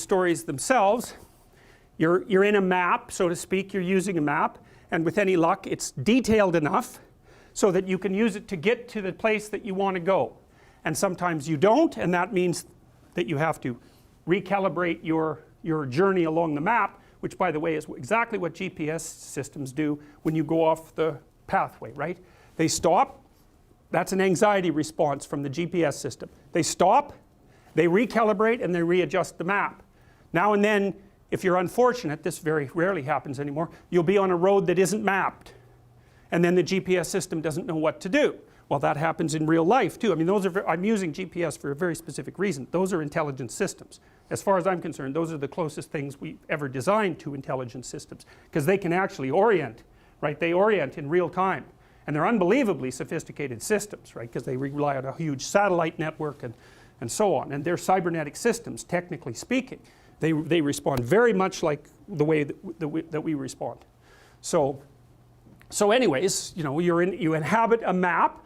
stories themselves. You're in a map, so to speak, you're using a map, and with any luck it's detailed enough so that you can use it to get to the place that you want to go. And sometimes you don't, and that means that you have to recalibrate your journey along the map, which by the way is exactly what GPS systems do when you go off the pathway, right? They stop, that's an anxiety response from the GPS system. They stop, they recalibrate, and they readjust the map. Now and then, if you're unfortunate, this very rarely happens anymore, you'll be on a road that isn't mapped, and then the GPS system doesn't know what to do. Well, that happens in real life too. I mean, I'm using GPS for a very specific reason. Those are intelligent systems. As far as I'm concerned, those are the closest things we've ever designed to intelligent systems, because they can actually orient, right? They orient in real time, and they're unbelievably sophisticated systems, right? Because they rely on a huge satellite network and so on, and they're cybernetic systems, technically speaking. They respond very much like the way that we respond. So anyways, you know, you inhabit a map,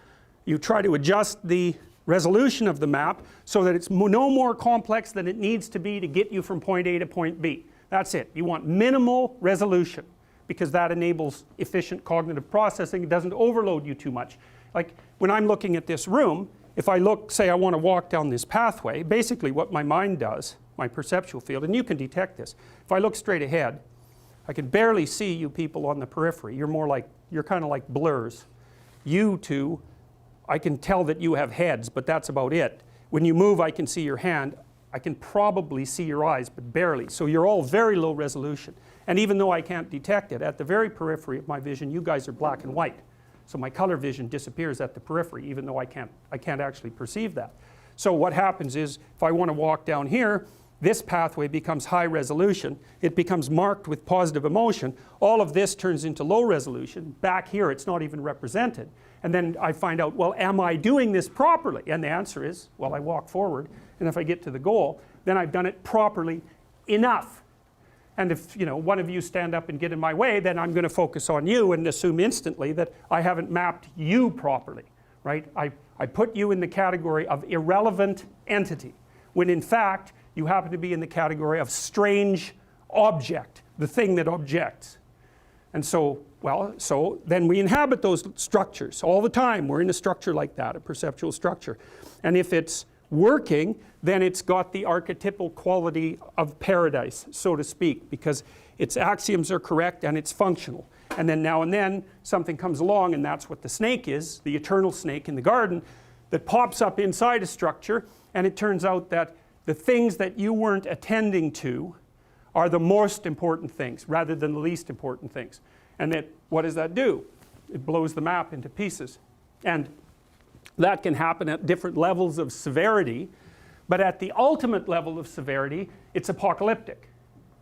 you try to adjust the resolution of the map so that it's no more complex than it needs to be to get you from point A to point B. That's it. You want minimal resolution, because that enables efficient cognitive processing. It doesn't overload you too much. Like when I'm looking at this room, if I look, say I want to walk down this pathway, basically what my mind does, my perceptual field, and you can detect this, if I look straight ahead, I can barely see you people on the periphery. You're kind of like blurs. You two, I can tell that you have heads, but that's about it. When you move, I can see your hand. I can probably see your eyes, but barely. So you're all very low resolution. And even though I can't detect it, at the very periphery of my vision, you guys are black and white. So my color vision disappears at the periphery, even though I can't actually perceive that. So what happens is, if I want to walk down here, this pathway becomes high resolution. It becomes marked with positive emotion. All of this turns into low resolution. Back here, it's not even represented. And then I find out, well, am I doing this properly? And the answer is, well, I walk forward, and if I get to the goal, then I've done it properly enough. And if, you know, one of you stand up and get in my way, then I'm going to focus on you and assume instantly that I haven't mapped you properly, right? I put you in the category of irrelevant entity, when in fact, you happen to be in the category of strange object, the thing that objects. And so, well, so then we inhabit those structures all the time. We're in a structure like that, a perceptual structure. And if it's working, then it's got the archetypal quality of paradise, so to speak, because its axioms are correct and it's functional. And then now and then something comes along, and that's what the snake is, the eternal snake in the garden, that pops up inside a structure, and it turns out that the things that you weren't attending to are the most important things rather than the least important things. And that, what does that do? It blows the map into pieces. And that can happen at different levels of severity, but at the ultimate level of severity, it's apocalyptic.